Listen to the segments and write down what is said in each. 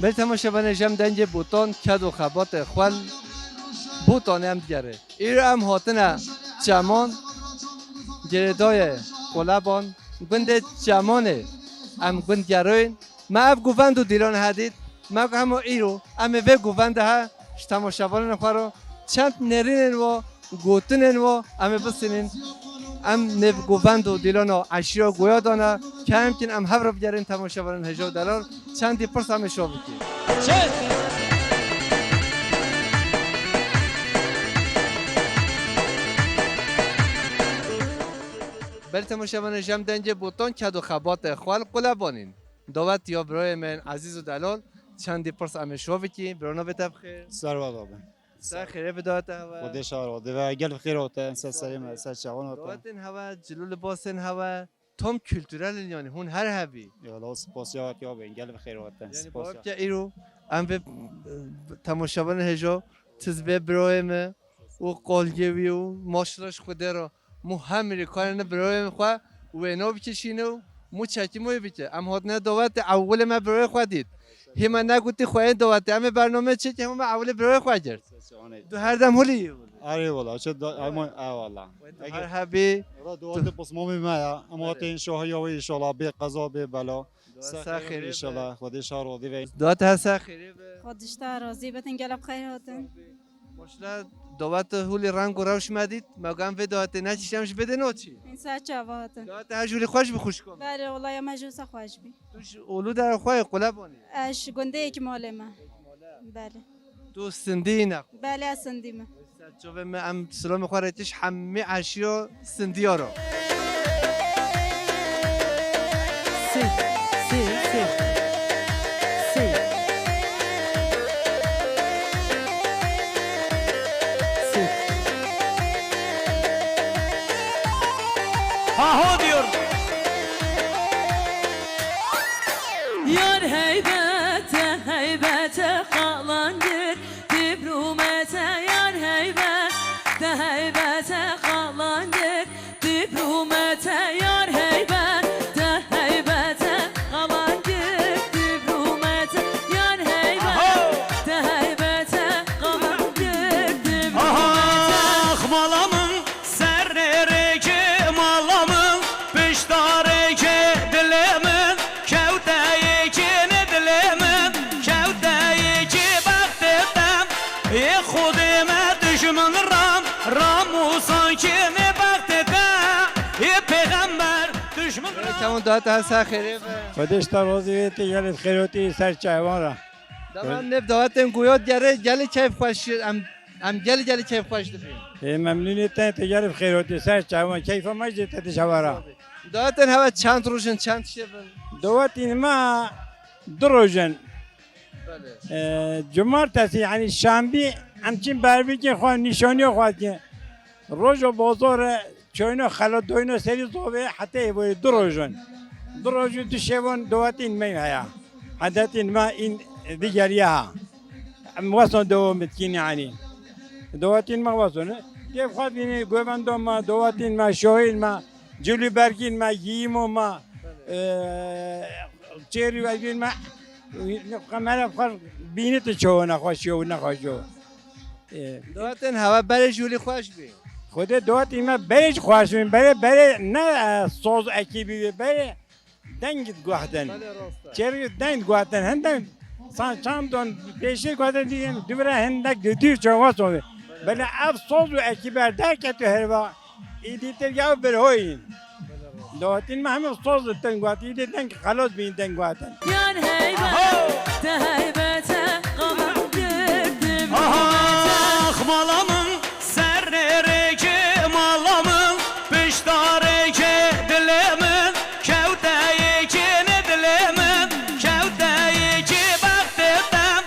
بل تماشاوان جم دنج بوتان کد و خبات خال بوتان هم دیگره ایرو هم هاتنه جمان جردای قلبان گنده جمانه هم گند گروین ما اف گووند و دیلان هدید ما همه ایرو همه و گوونده ها تماشاوان نخوارو چند نرینن و گوتنن و همه بسنین ام نف گووند و دیلانو عشیا گویا دانه که همکن ام هفر بگرین تماشاوان هجا دلار چندی پرس همه شو بکی بل تماشاوان جم دنج بوتان کد و خبات خوال قلبانین دعوت یا برای من عزیز و دلال چندی پرس همه شو بکی برانو بتبخیر سر وضع سر خیره بداعت هوا خودش آراد و گل خیر ہوتا انسان سلیم انسان شعون ہوتا دعوتن هوا جلو لباسن هوا تام کلتورل یعنی هون هر هبی یا الله سپاسیات یا بین گل خیر ہوتا یعنی باب که ایرو ام به تماشاوان هجا تزبه برایم و قالگوی و ماشراش خوده را مو همری کارن برایم خواه و اینا بکشینو مو چکی موی بکه ام هاتنه دعوت اول ما برای خود دید هما نگوتی خواهی دعوت همه برنامه چه که همه اول برای خود کرد دو هر دم هلی آره والله چه اما والله هر هبی را دعوت بسمامی ما اما این شوهی و ان شاء الله به قضا به بلا خیر ان شاء الله خودش آراد و دعوت هست خیره خودش تا راضی بتن گلب خیر هاتن ماشلا دعوت هولی رنگ و روش مدید مگم به دعوت نچیشمش بده نوچی این ساعت چه هاتن دعوت هر جوری خوش بخوش کن بله والله یا مجوس خوش بی توش اولو در خواه قلبانی اش گنده یک مال ما بله تو سندی نخ بله سندی ما چوب ما ام سلام خوارتش همه عشیا سندی ها رو سی سی سی سی Ha diyor. Yar heybete heybete kalandır dibrumete yar heybete heybete kalandır dibrumete yar heybete heybete kalandır dibrumete yar heybete heybete kalandır dibrumete Ah malamın serrereki malamın piştareki dilemin kevdeyeki ne dilemin kevdeyeki baktıdan khudime düşman ram sanki ne baktıdan peygamber düşman کمون دعوت هست خیره خودش تا راضی و گل خیر ہوتی سر چایوان را دارم نب دعوت گویات گره گلی کیف خوش ام گلی کیف خوش دفیم ممنونیت تجار خیر ہوتی سر چایوان کیف مجد تشوارا دعوت هوا چند روشن چند شبن دوات ما دروجن بله جمعتسی یعنی شنبه همچین بربی که خواه نشانی خواهد که روز و بازار چوینو خلا دوینو سری زوبه حتی باید دروجن تو شبان دوات این می هیا عادت این ما این دیگری ها واسه دو متکین یعنی دوات این ما واسه کیف خواهد بینی گویبندو ما دوات این ما شوهین ما جلوی برگین ما گیمو ما چهری برگین ما من خواهد بینی تو چوه نخواشی و نخواشی دعوت هوا برای جولی خوش بی خود دوات ایما برش خواهش بین بره نه ساز اکیبی بره دنگت گوهدن چهری دنگ گوهدن هندن چند دون پیشی گوهدن دیگه دوباره هندک دیر چوه سوه بله اف ساز و اکیبر درکت تو هر وقت ایدیتر یا بره هوین دواتین ما همه ساز دن گوهدن ایدیتن که خلاص بین دن گوهدن Yar heybete heybete kalandır dibrumete Ah malamın serrereki malamın piştareki dilemin kevdeyeki ne dilemin kevdeyeki baktıdan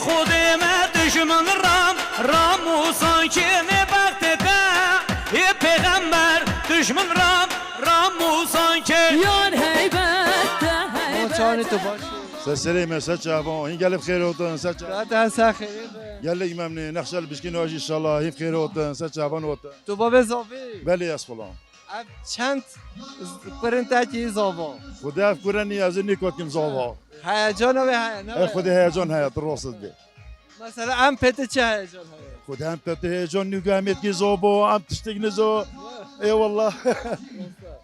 khudime düşman ram sanki ne baktıdan peygamber düşman ram sanki Yar heybete چانی تو باشی سلسله مسا چابون این گله بخیر اوتن سا دعوت هست خیره گله امام نخشل بشکین واجی ان شاء الله هی بخیر اوتن سا چابون اوتن تو باب زاوی بله اس فلان اف چند پرنتاکی زاوا خدا افکر نیازی نیکوت کم زاوا هیجان و هیجان خدا هیجان هیا درست دی مثلا ام پت چه هیجان خدا هم پت هیجان نیگامیت کی زابا هم تشتگ نزو ای والله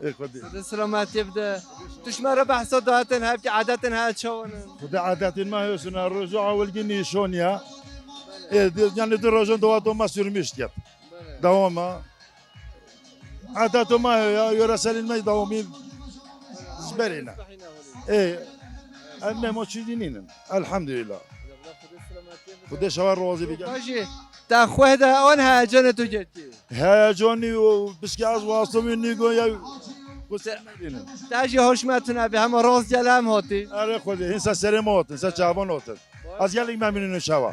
ای خدا سلامتی بده توش مرا بحثا داتن هب که عادتن ها چون خدا عادت ما هي سنة الرجوع والجني شونيا يعني الرجوع دواتو ما سيرميش كيف دوما عادته ما هي يرسل ما يداومين زبالنا ايه انا موجودين الحمد لله خدا شوار روزي بيجا باشه تا خود اون هیجان تو جدی ها جوني وبسكي از واسطه مني جو يا تاجی هوشمتونه به هم راز جلم هاتی اره خدا انسان سرموت انسان جوان هوت از يالك ما منين شوا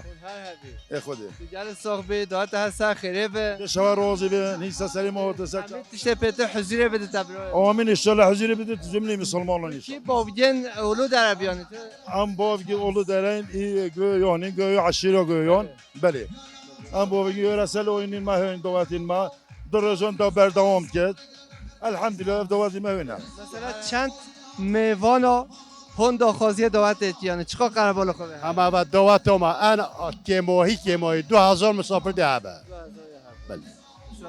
ايه خدا جل صاحبی دات هسا خریبه شوار روزي بي انسان سرموت انسان تشته پت حضوری بده تبرو آمین اشتاله حضوری بدید زمینی مسلمانان کی ایشان باوجن اولو عربیانی ام بافگی اولو درین ای گویانی گوی عشیره گویان بله ام بافگی رسل oyunun ما هین دواتین ما درجان دا بردوام کرد الحمدلله دواتین ما هینم مثلا چند میوانا هون داخوازی دعوت یعنی چقدر قرار بالا خوبه اما و دوات ما انا کماهی 2000 مسافر ده به بله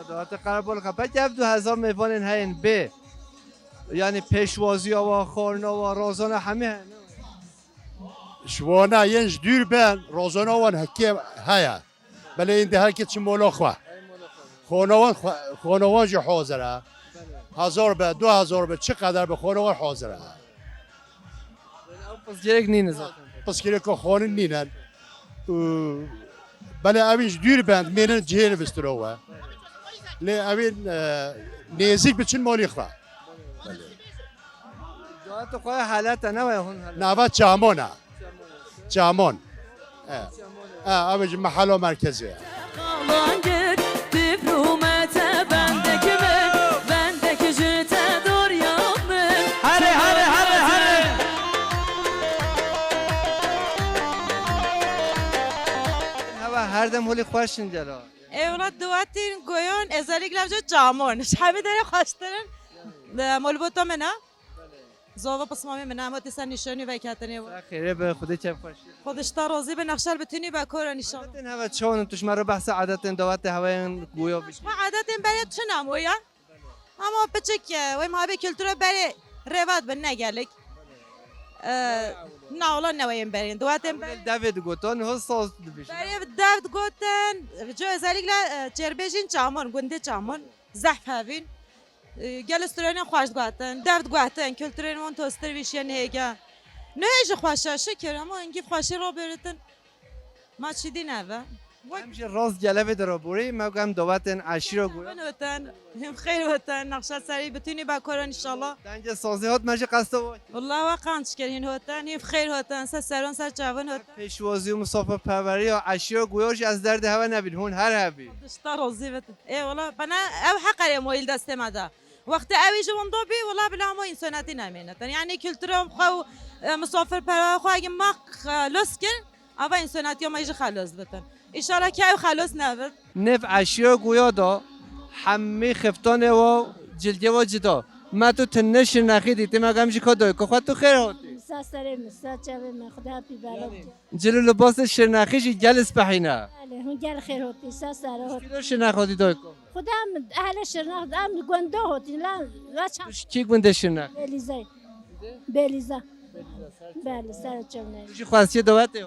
دعوت قرار بالا خوبه بعد جب 2000 میوان هین به یعنی پیشوازی و خورنا و رازان همه هن شوانا ینج دور بین روزانا وان حکیم هیا بله این ده هرکی چی مولا خواه خانوان جو حاضره 1000 به 2000 به چقدر به خانوان حاضره پس جرک نی نزد پس که خانه نینن بله اوینج دور بند میرن جهر بستروه لی اوین نزدیک بچین مالی خواه دعوت خواه حالت نه و هون حالت نوات چامان اوینج محل و مرکزی Kalan git diplomete bendeki mi bendeki jete dur yanım Hare hare hare hare هوا هر دم هولی خوشن جلا اولاد دواتین گویان ازالیک لفظ جامون شبیه داره خواستن مولبوتا منه زاوا پسمامی منه اما تیسن نشانی و کتنی خیره به خودی چه خوشی خودش تا راضی به نقشل بتونی با کار نشان این هوا چون توش مرا بحث عادت دعوت هوای گویا بیش ما عادت برای چه نمویا اما بچک و ما به کلتور برای رواد به نگلک نه اولا نویم برین دواتین برای دوید گوتان هو ساز بیش دفت گوتن جو ازالیک چربیجین چامون گنده چامون زحف هفین گل استرالیا خواهد گوتن دفت گوتن کلتورین من توستر ویشین هیگا نه هیچ خواهشه شکر اما اینگی خواهشه را برتن ما چی دی نوه همشه راز جلوه در بوری ما گم دعوت عشیر گویا من وطن هم خیر وطن نقشه سری بتونی با کار انشالله دنج سازی هات مشه قصد و والله واقعا شکرین وطن هم خیر وطن سر سران سر جوان وطن پیشوازی و مسافر پروری یا عشیر گویاش از درد هوا نبین هون هر هبی دشتا راضی وطن ای والله بنا او حقری مویل دست مده وقت اوی جوان دو بی والله بلا ما انساناتی نمینتن یعنی کلتورم خو مسافر پروری خو اگه ما خلاص کن اوا انساناتی ما ایج خلاص بتن ایشالا که او خلاص نبود نف عشیر گویا دا همه خفتانه و جلگه و جدا ما تو تنش نخی دیتی ما گمشی کدای که خود تو خیر هاتی ساسره مسا چاوه من خدا پی بالا جلو لباس شرنخیشی جلس بحینه بله هون گل خیر هاتی ساسره هاتی کیلو شرنخاتی دای کن خدا اهل شرناخت ام گنده هاتی لا چم کی گونده شرنخ بلیزا بله سر چونه چی خواستی دعوت هاتی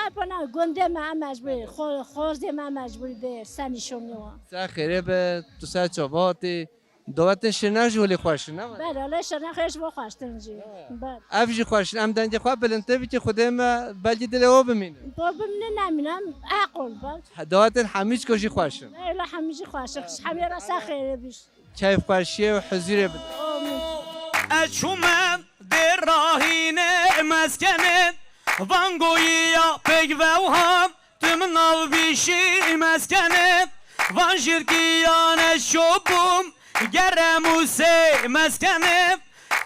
اپنا گنده ما مجبوری خوزه ما مجبوری به سنی شمیوا سه خیره به تو سه چاباتی دعوت شرنخ جولی خوشن نه بله حالا شرناخش با خوشتن جی بله افجی خوشن ام دنج خواه بلنده بی که خودم بلجی دل او بمینه با بمینه نمینم عقل با دعوت همیش کشی خوشن ایلا همیشه خوشه همه را سه خیره بیش کیف خوشیه و حضوره بده Eçumen derrahine meskene Vangoya pek vevham Tüm navbişi meskene Van şirkiyane şobum Geremuse meskene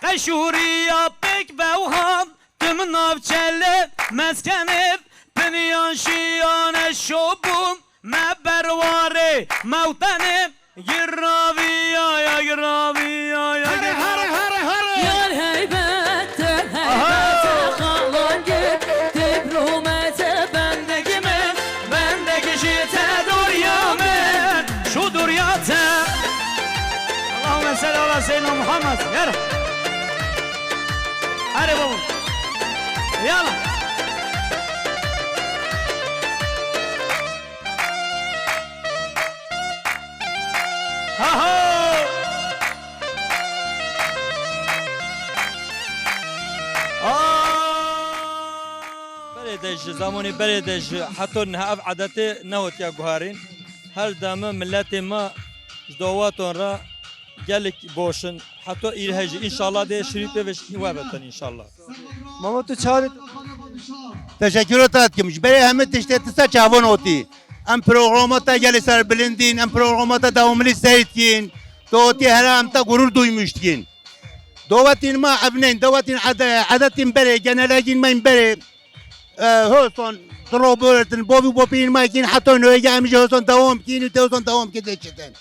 Kaşuriya pek vevham Tüm navçelle meskene Penyan şiyane şobum Me bervare mevtene Girraviya ya گرامی یا هره هره هره هره Yar heybette heybette kalan git Diplomete bendeki men bendeki şite duryamen şu duryate Allahümme salli ala seyyidina Muhammed yara hadi babam yala ha ha بلدش زمانی بلدش حتی نه عادت نهوت یا گوهرین هر دام ملت ما دواتون را گلک باشن حتی ایرهج انشالله ده شریف بش وابتن انشالله ماما تو چهار تشکرات کمش برای همه تشته تسا چاوان ہوتی ام پروگرامات گلی سر بلندین ام پروگرامات داوملی سرید کین توتی هرام تا گرور دویمشتین دواتین ما ابنین دواتین عادتین بره جنراجین ما بره هوسون تروبرتن بوبی بوبین ما کین حتی نویجا همیشه هوسون دوام کین و توسون دوام کده چتن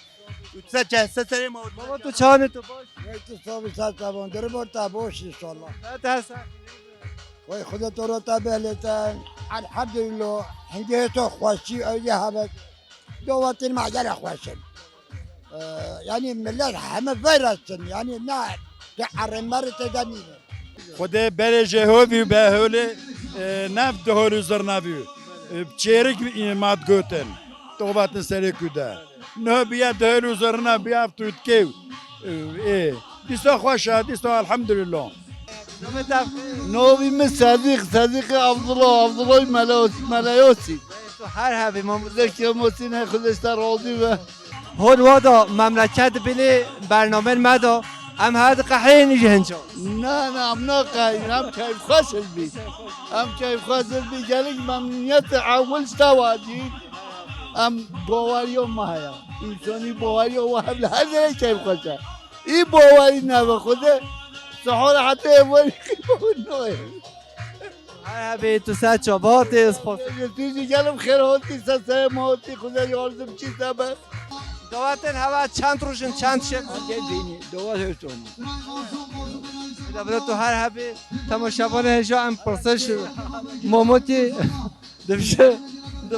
تسا چه سر ما ماما تو چهار تو باش تو صاحب ساعت تابان در مرتا باش انشالله ترسا وای خدا تو رو تبهلتن الحمدلله هنگه تو خوشی اولی هبت دواتین معجل خوشن یعنی ملت همه برستن یعنی نه تعر مرت دنینه خدا بره جهوی به حال نفت دهور زر نبی چیرک ماد گوتن تو بات نسری کده نه بیا دهور زر نبی افتود کیو دیسا خوشه دیسا الحمدلله نوی من صدیق عبدالله ملایوسی تو هر هبی ماما ذکر موسین خودش در راضی و هون وادا مملکت بینی برنامه مدا هم هاد قحین یه هنجا نه ام ناقایم ام کیف خاصل بی ام کیف خاصل بی گلیک ممنونیت اول استوادی ام باوریو مایا انسانی باوریو و هم هر کیف خاصه ای باوری نه خوده سحور حتی اولی نوه هر هبی تو سه چابات اسپاس تیجی گلم خیر هاتی سسه ماتی خدا یارزم چی سبب دواتن هوا چند روشن چند شب بینی دواتون دبره تو هر هبی تماشاوان هجا ام پرسش ماموتی دبشه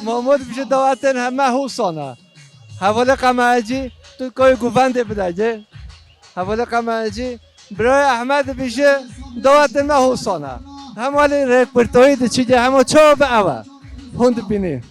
ماموت بشه دواتن همه حوصانه حواله قماجی تو کوی گوونده بداجه حواله قماجی برای احمد بشه دواتن ما حوصانه همالی رکبرتوی ده چیجه همه چوب اوه هند بینی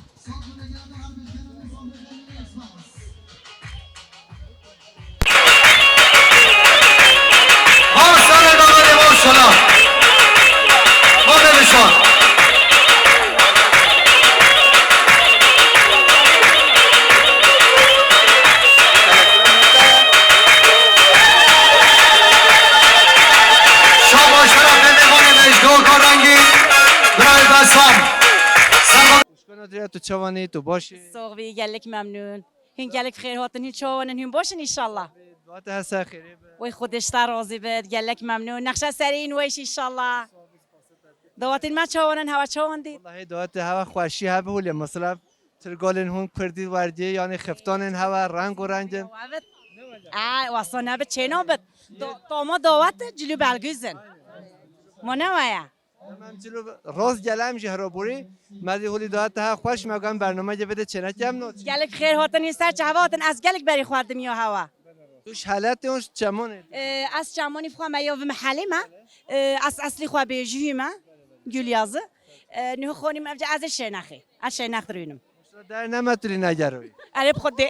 تو چوانی تو باشی صغبي قال لك ممنون هن قال لك خير هاتن هن شوان هن باشن ان شاء الله دوات هسه خیره وي خودش تر راضي بد قال لك ممنون نقشه سرين ويش ان شاء الله دواتين ما شوانن هوا شوان دي والله دوات هوا خوشی هبه ولی مثلا ترگالن هون کردی وردی یعنی خفتانن هوا رنگ و رنگ وصلنا بتشينو بت طوما دوات جلو بالجوزن ما نوايا من جلو روز گلم جهرابوری مدی ولی دوات ها خوش مگم برنامه جه بده چنه کم نوت قال لك خير هاتن يستر جواتن از قال لك بري خواردم يا هوا توش حالت اونش چمونه از جمانی فخوا ما يوم محلي ما از اصلي خوا بيجي ما قول يازه نه خوني ما بجا از الشناخي الشناخ درينم در نمتری نگروی انا بخدي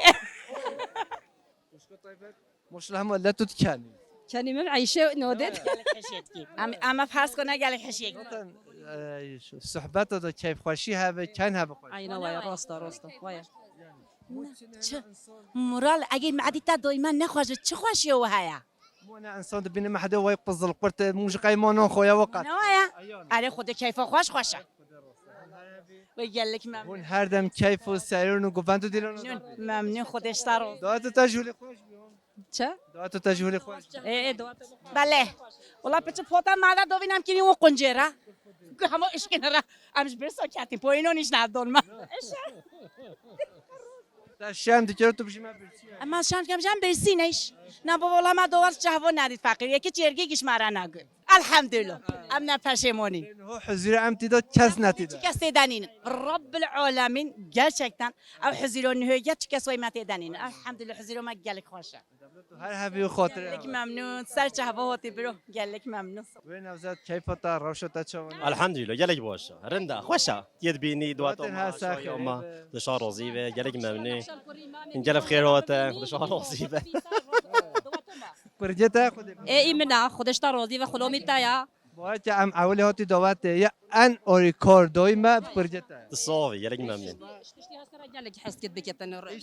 مشل هم ولا تو تکنی کنی من عیشه نودت اما فرض کنه قال لك حشيك صحبت دا کیف خوشی هبه کن هبه خوش عینا ویا راستا ویا مرال اگه معدی تا دائما نخواجه چه خوشی و هيا مو انسان بین محده وای قزل قرت موج قیمانان خویا وقت نوايا انا خود کیف خوشه ويقال لك ممنون هون هر دم کیف و سرون و گوند و دیلون ممنون خودش تارو دعات تجهول خوش بیون چه؟ دعات تجهول خوش ايه دوات بله والله بچه فوتا ماذا دوینم کنی و قنجره همه اشکنه را امش برسا کتی پوینو نیش ندون ما شام دیگر تو بشی من برسی اما شان کم جام برسی نیش نه بابا ما دوار جهوا ندید فقیر یکی چرگی گیش مرا نگو الحمدلله ام نپشیمانی هو حضور امتداد کس نتیده کس تدانین رب العالمین gerçekten او حضور نهایت کس وای مت تدانین الحمدلله حضور ما گلک خوشه هر هفته خاطره گلک ممنون سر جهوا هاتی برو گلک ممنون و نوزاد کیفتا روشتا چون الحمد لله گلک باشه رنده خوشه دید بینی دوات دواتن هسا شوی اما خیره. دشار روزیه گلک ممنون گلک خیراته دشار روزیه پرجتا خود ای منا خودش تا راضی و خلومی تایا باید که ام اولی هاتی دوات یا ان اوریکار دوی ما پرجتا تصاوي گلک ممنون تشتي هسه جالك حس كده بكتن الله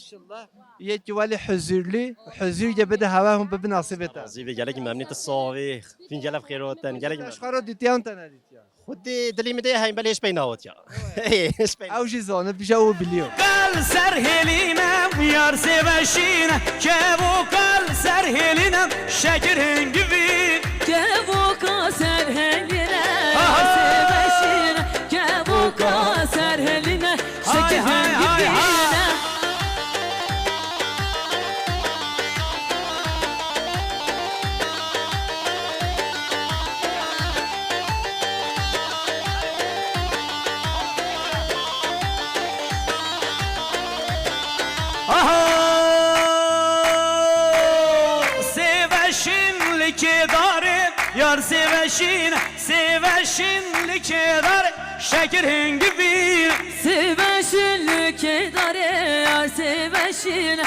یکی ولی حضورلی حضور جه بده هوا هم به ناصبتا روزیه گلک ممنون تصاوي فين گلک خیراته گلک ممنون اشخارا دیتیان تا ندیتیا خودی دلی میده هایم بلیش بیناوت یا ایش بین او جی زانه بیشه او بلیو قال سرهلينا يار سباشينا كابو قال سرهلينا شاكر هنجبي كابوكا سرهلنا سبشينا كابوكا سرهلنا هاي هاي هاي هاي سیوشین لکی داره یار سیوشین لکی داره شکر هنگی بیر سبشین که داره یار سبشین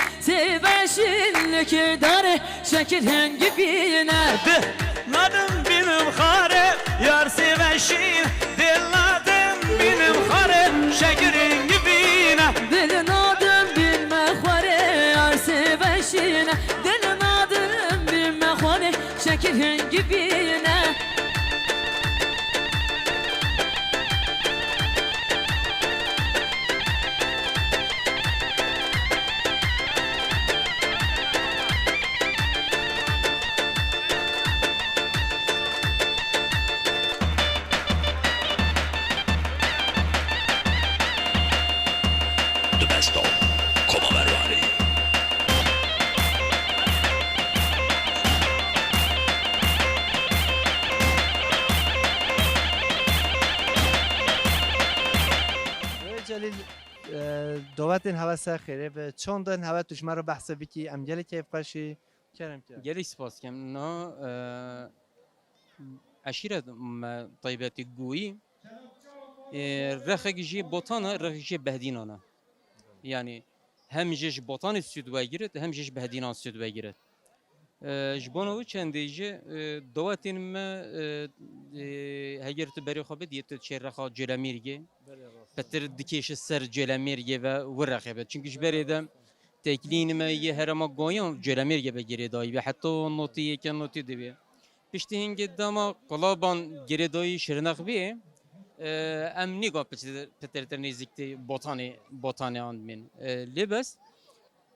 که داره شکر هنگی بینه ده ladın benim xare yar seveşin dil ladın benim xare şekerin gibine Dilin adım bilme xore yar sebeşine Dilin adım bilme xore şekerin gibine جلیل دواتن هوا سر خیره و چون دن هوا توش مرا بحث بکی ام جلی کیف قشی کرم کرد گەلی سپاس کەم نا عشیرە تایبەتی گویی ڕەخێکی ژێ بۆتانە ڕەخێکی بەهدینانە یعنی هەم ژێش بۆتانی سوود وەگیرێت هەم ژێش بەهدینان سوود وەگیرێت ji bo ew çendê jî dewetên me heger tu berê xwe bidî tu çêrexa Celemêrgê petir dikêşi ser Celemêrgê ve wirexê be çünkü ji berê de teklîn me yê herema goyan Celemêrgê ve girêdayî ve heta notî yeke notî dibe piştî hingê dema qulaban girêdayî şirnexbê em nîga petir nêzîktê botanê an min lêbes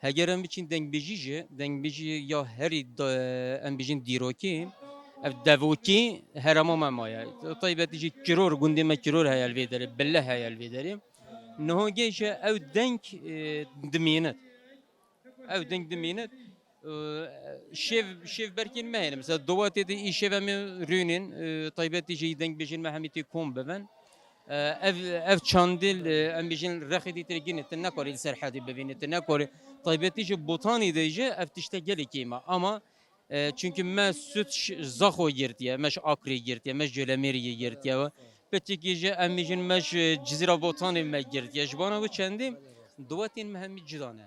heger em biçîn dengbêjî jî dengbêjî ya herî em bijîn dîrokî ev devokî herema me maye taybetî jî kiror gundê me kiror heye li vê derê bille heye li vê derê nihogê jî ew deng dimînit ew deng dimînit şêv berkên me hene mesela dowatê de îşev em ê rûnên taybetî jî dengbêjên me hemî tê kom bibin ev çandil em bijîn rexê dî tirgînê tu nekarî li ser hedî bibînî tu nekarî taybetî ji botanî de jî ev tişte gelekî me ama çünkü me süt zaxo girtiye me ji akrê girtiye me ji Celemêriyê girtiye petikî jî em bijîn me ji cizîra botanê me girtiye ji bona wî çendî dowetên me hemî cida ne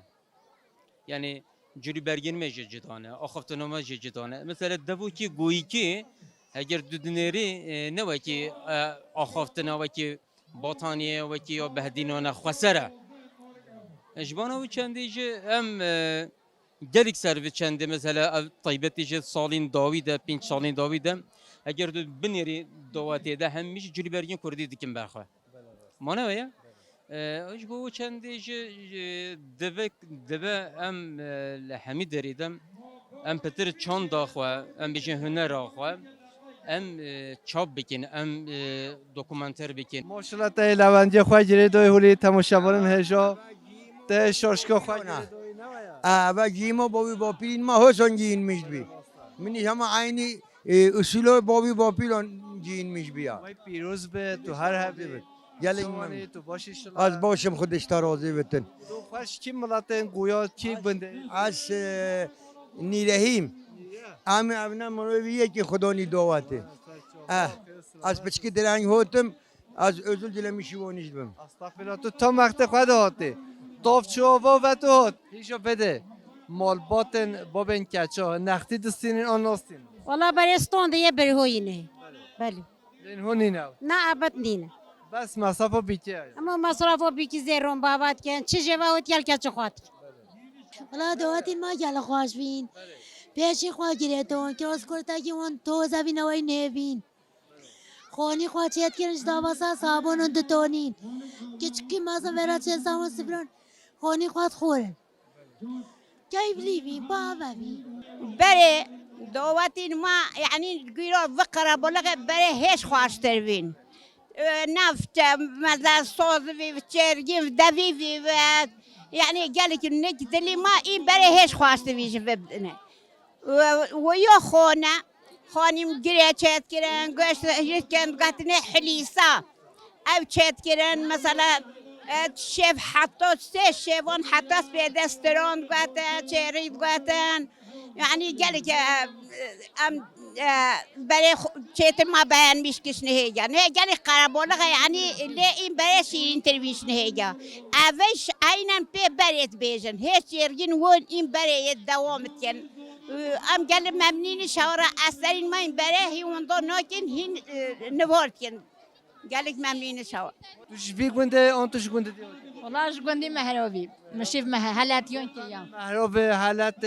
yani cilûbergên me jî cida ne axaftina me jî cida ne mesela devokî goyîkê heger du dinêrî ne wekî axaftina wekî botaniyê wekî ya behdînana xweser e ji bona wî çendî jî em gelek ser vê çendê mesela ev taybetî jî salên dawî de 5 salên dawî de eger tu binêrî dowetê de hemî jî cilûbergên Kurdî dikin berxwe mane we ya ji bo wî çendê jî dibe em li hemî derê de em petir çanda xwe em bijîn hunera xwe em çap bikin em dokumanter bikin ماشاءالله تا لوندی خواه جری دوی هولی تماشاوارن هجا ته شاشکا خواهی و گیما بابی با پیل ما حسن گین میش بی منی همه عینی اصول بابی با پیلان گین میش بیا وای پیروز به تو هر هفته گلی سوانی تو باشی شلا از باشم خودش ترازی بتن تو خوش کی ملاتن گویا کی بنده از نیرهیم همه ابنا مرویه که خدا نی دعوته از پچکی درنگ هاتم از ازول دلمی شیوانیش بم استغفرالله تو تا وقت خود هاته طاف چووا و تو هات هیچو بده مال باتن بابن کچا نختی دستین آن ناستین والله برستان دیگه برهوینه بله لین هونی نو نه ابد نینه بس مسافه بیچه اما مصرف و بیکی زیرون بابات کن چه جواب یال که چه خاطر والله دواتین ما گل خواهش بین پیشی خواه گیرتون کراس کرتاکی وان تو زبین وای نبین خانی خواه چیت کرنش داباسا صابون اند تونین کچکی مازا ورا چه سامان سفران خانی خواه خورن كيف ليبي بابا بي بره دواتین ما یعنی گیرا وقرا بلغ بره هیچ خواشتر بین نفت مثلا سوز و چرگی و دوی و یعنی گلی که نکدلی ما این بره هیچ خواسته بیشه ببینه و یا خانم گریه چت کرن گوشت هیچ کن قطنه حلیسا او چت کرن مثلا شیف حتی سه شیفان حتی به دستران قطن چرید قطن یعنی گلی که برای چیتر ما بیان میشکش نهیگا نه گلی قربالغ یعنی لی این برای شیرین ترویش نهیگا اوش اینن پی برایت بیجن هیچ یرگین وون این برای دوامت کن ام گلی ممنین شورا اثرین ما این برای هیوان دو ناکن هین نوارد کن گلی ممنین شورا توش بی گنده آن توش گنده دیو والله گندی مهروی مشیف حالاتیون کیام محروب حالت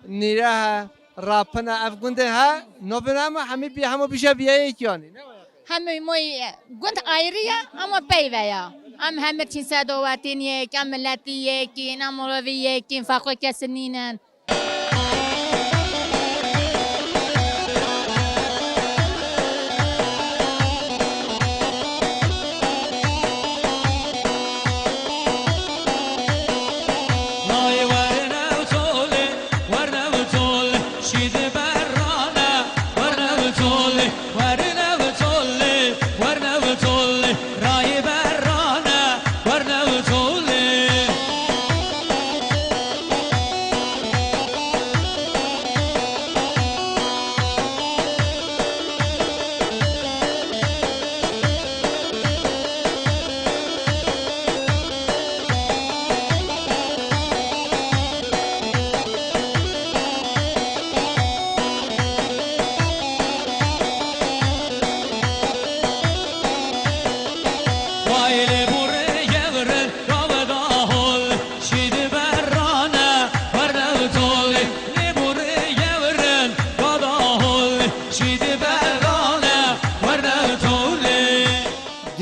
نیره راپنا اف گنده ها نوبنامه همه بی همه بیشه بیایی کیانی همه موی گند آیریه اما پیویا همه تین سادواتین یک ملتی یکین امروی یکین فقط کسنینن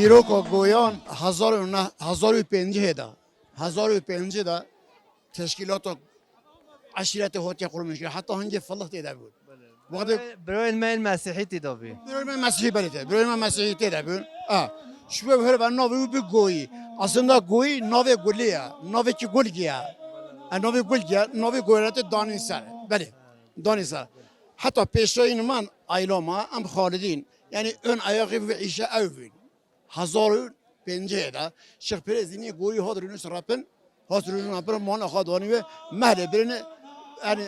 دیروکو گویان 1005 دا 1005 دا تشکیلات عشیرت هوتی قرمش حتی هنگ فلح تیدا بود وقتی برای من مسیحی تیدا بی برای من مسیحی بریده برای من مسیحی تیدا بود شو به هر بر ناوی بگویی اصلا گویی ناوی گلیه ناوی کی گلگیه ناوی گلگیه ناوی گویرت دانی سر بله دانی سر حتی پیشین من ایلاما ام خالدین یعنی اون ایاقی و عیشه اوین 1005 دا شیخ پرزینی گویی هادرونش راپن هادرونش راپن مان خادوانی و مهل برن یعنی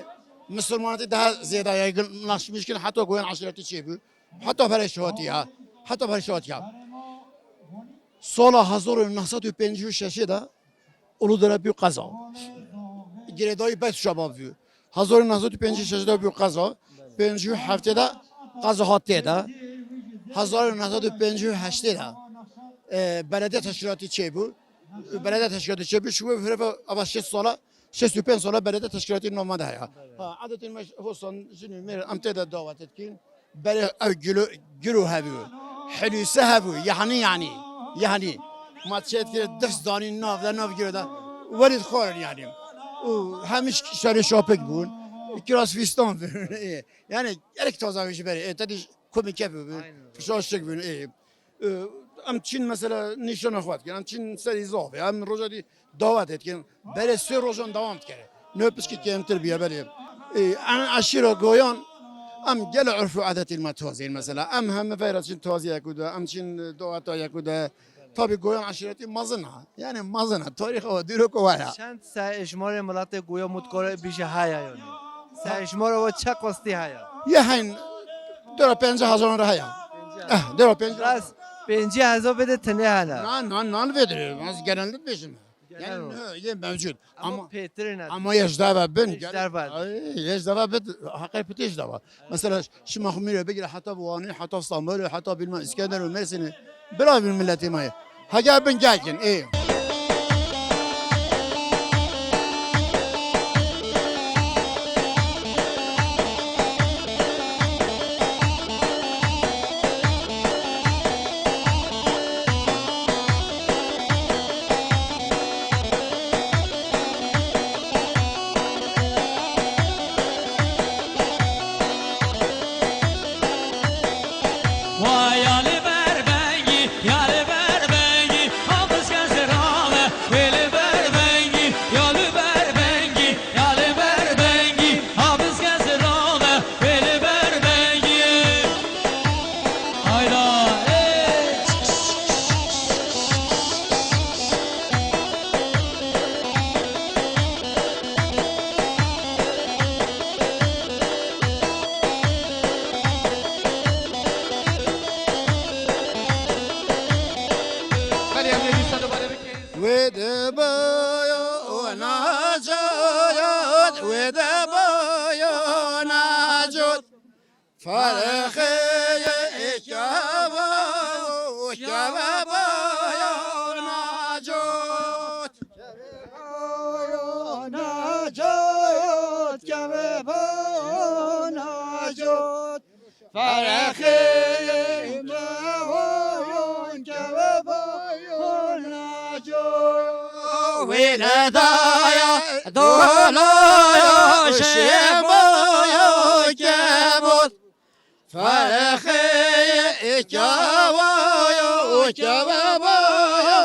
مسلمانات ده زیاده یاگن نشمیش کن حتی گویان عشیرتی چی بود حتی فرشواتی ها حتی فرشواتی ها سال 1956 دا اولودره بیو قضا گردای بیت شباب بیو 1956 دا بیو قضا 57 دا قضا هاتی دا 1958 دا بلده تشکیلاتی چی بود بلده تشکیلاتی چی بود شو به فرق اول 6 ساله 65 ساله بلده تشکیلاتی نامده هیا عادت این حسن جنوی میر امتداد دعوتت کن برای او گلو هبو حلوسه هبو یعنی ما تشهد که درس دانی ناف گیره ولید خورن یعنی و همیش شاری شاپک بون کلاس فیستان بون یعنی یک تازه میشه بره تدیش کمی کپی بون فشارشک بون ام چین مثلا نشان خواهد کن ام چین سری زاویه ام روزا دی دعوت کن بله سه روزان دوام کرده نه پس که کمتر بیا بله انا عشیره گویان ام گل عرف و عادت المتوازین مثلا ام هم فیرت چین توازیه کده ام چین دعوت های کده tabi Goyan aşireti mazına yani mazına tarih o dürük o var ya. چند سه اشمار ملت گویا متکار بیشه هایا یعنی سه اشمار و چه قسطی هایا Ya hain dört pence hazır ra ya. Dört pence. راست 50,000 بده تنه هنه Nan veriyor. Az genelde peşin. Yani ye mevcut. اما پیتر نه Ama yaşda ben. Yaşlar var. Yaşda ben hakikaten yaşda var. Mesela şu mahmure begir hatta bu ani hatta İstanbul hatta bilmem İskender ve Mersin'i beraber milleti maya. Haga ben gelkin iyi. Vay Ali Berbengi, Yali Berbengi, hafız gezirame, Veli Berbengi, Yali Berbengi, Yali Berbengi, hafız gezirame, Veli Berbengi. Hayda, ودبايا وناجات ودبايا ناجات فرخي كبا وكبايا ناجات ناجات كبا ناجات فرخي ولدايا دولايا شبايا كبوت فرخي كوايا وكبايا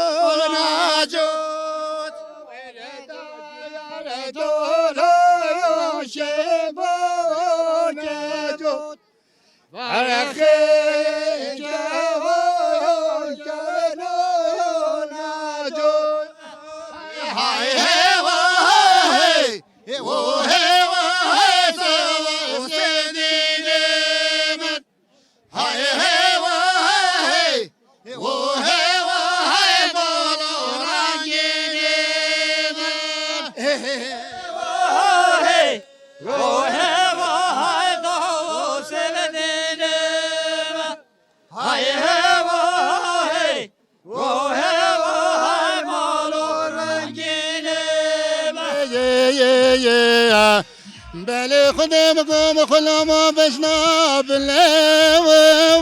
ناجوت ولدايا دولايا شبايا كبوت فرخي بله خودم گم خلام بشنا بلوت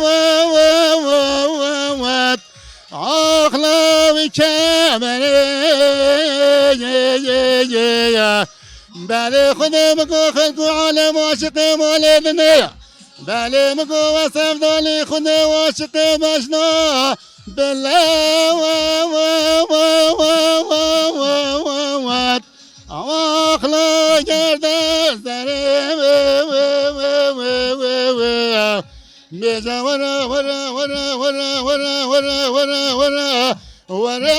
آخلاوی کمره بله خودم گو خلق عالم عاشق مولدنه بله مگو وصف دالی خود عاشق بشنا بلوت آخلا گرده سرم بیزا ورا ورا ورا ورا ورا ورا ورا ورا ورا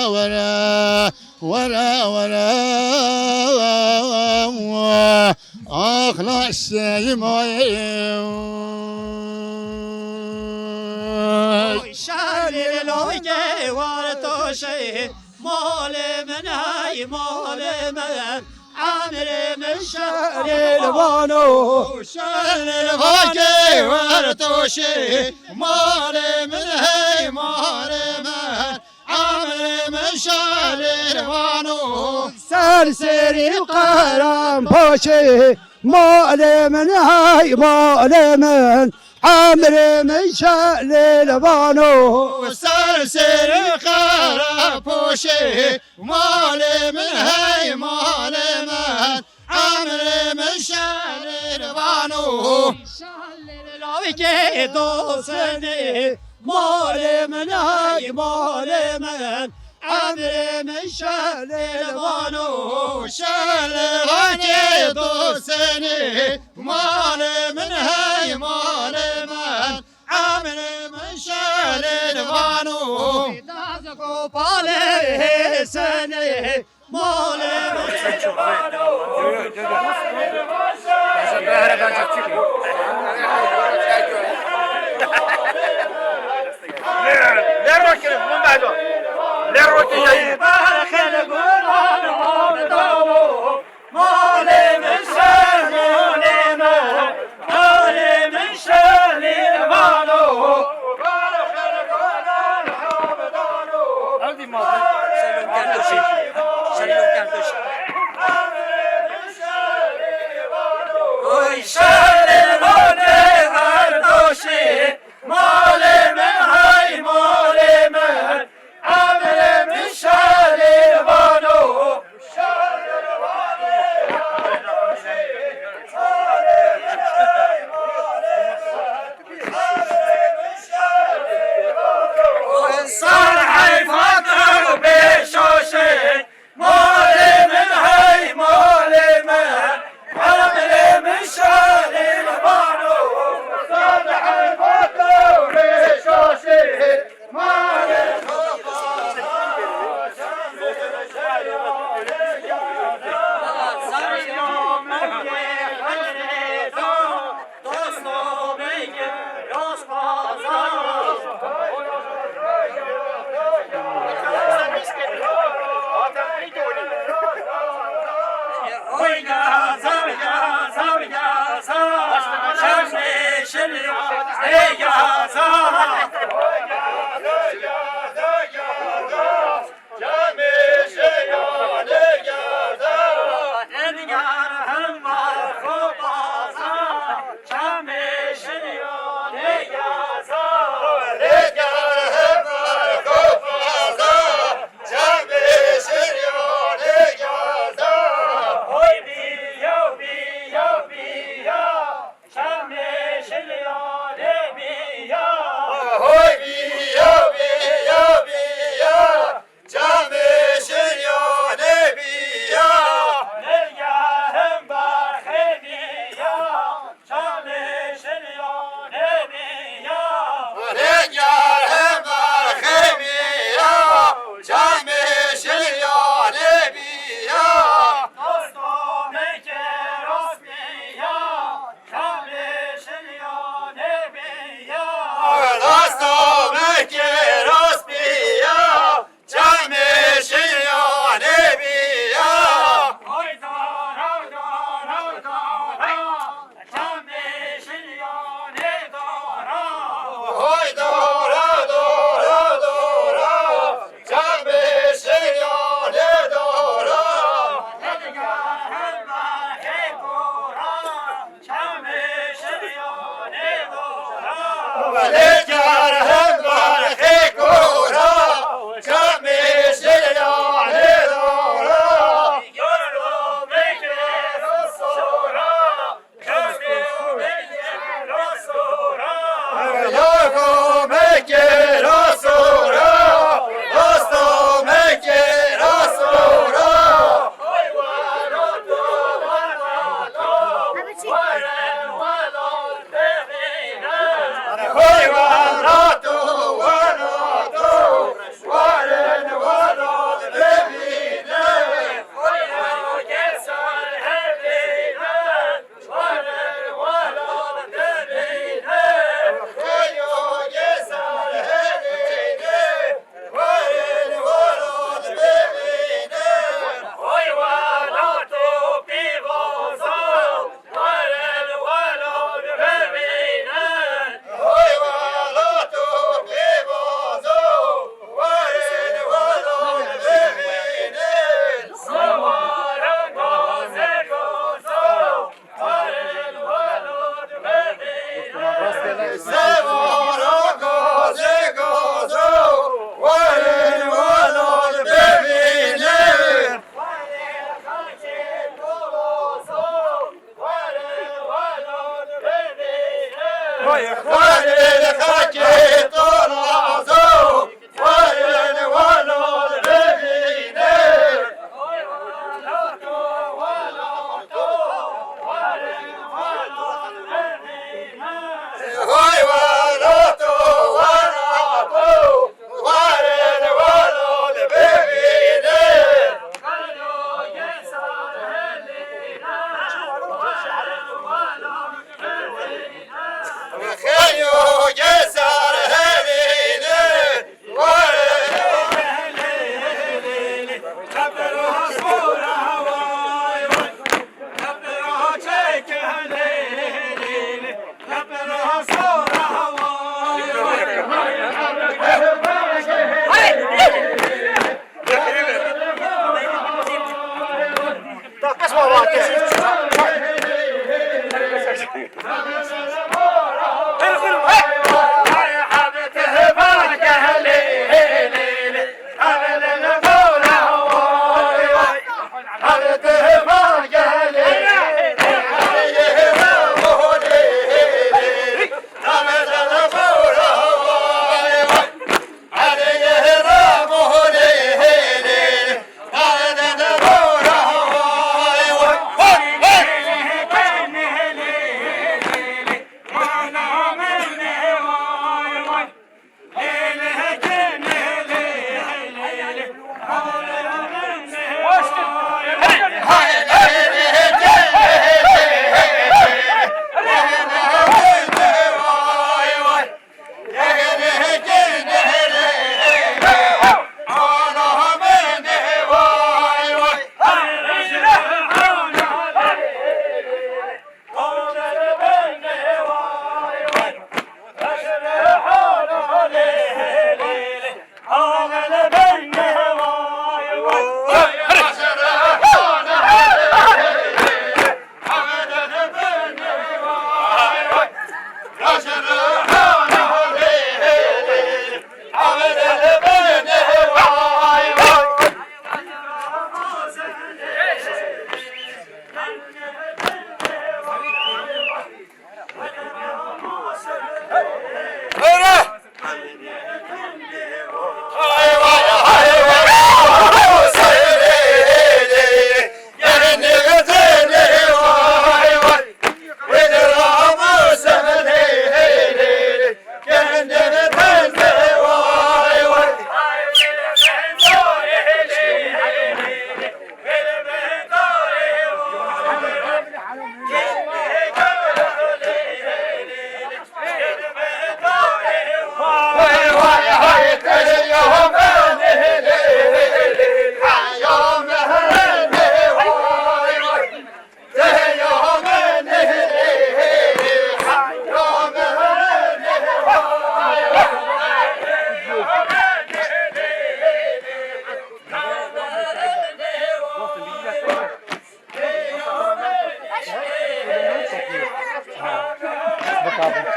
ورا ورا ورا ورا آخلا الشيء ما شعري لوجه ورتوشي مال من هاي مال من عامر من شعري لبانو شعري لوجه ورتوشي مال من هاي مال من عامر من شعري لبانو سرسري قرام بوشي مال من هاي مال من عامر من شأن لبانو سرسر قرا پوشی مال من هی مال من عمري من شهر بانو لاوی دوسنی مال من های مال من عمر من شهر بانو شهر دوسنی مال من های مال من عمر من شهر بانو داز گوپال سنی مال من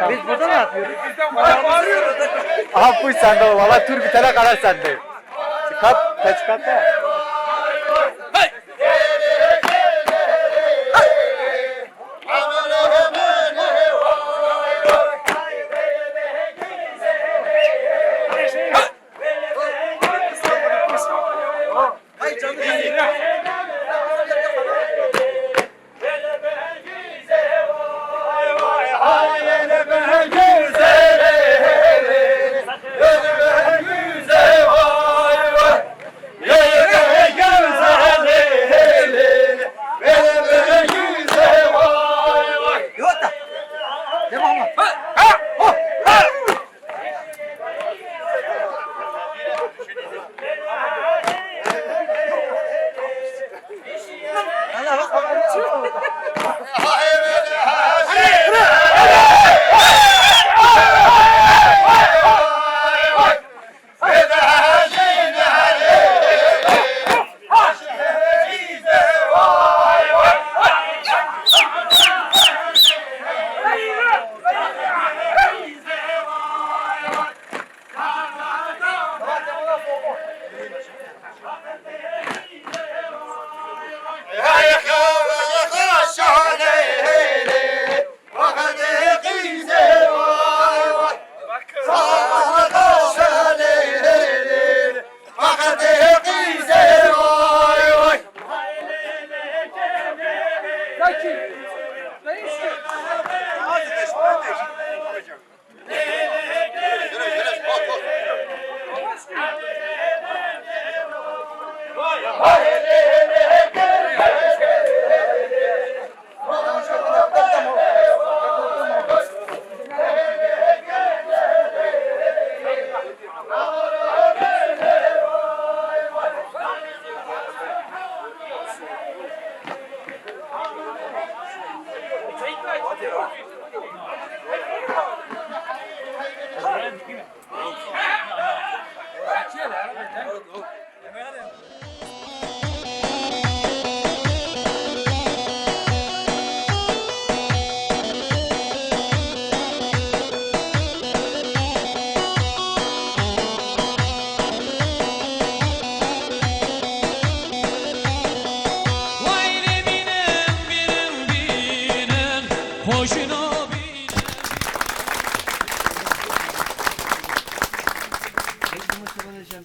Biz burada ne yapıyoruz? Aha bu sende o. Valla tur bitene kadar sende. Kat, kaç katta? Yeah.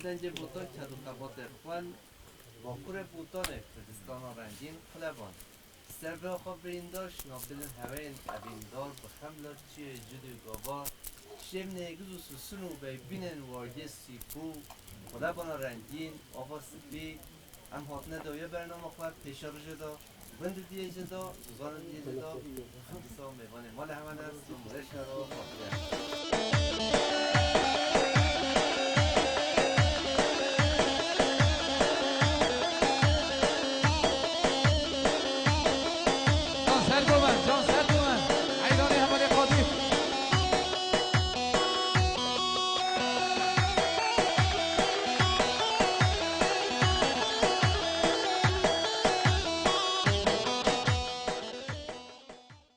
دنج بوتان کدو قبات خوال با کور بوتان کردستان رنگین خلبان سر به آخوا برینداش نابلن هوین ابیندار بخملر چی جدو گابا شم نگز و سسنو بی بینن وارگه سیپو خلبان رنگین آقا سپی هم هاتنه دویه برنامه خواه پیشار جدا بند دیه جدا سوزان دیه جدا خمسا میوانه مال همه دست و مرش رو خواهده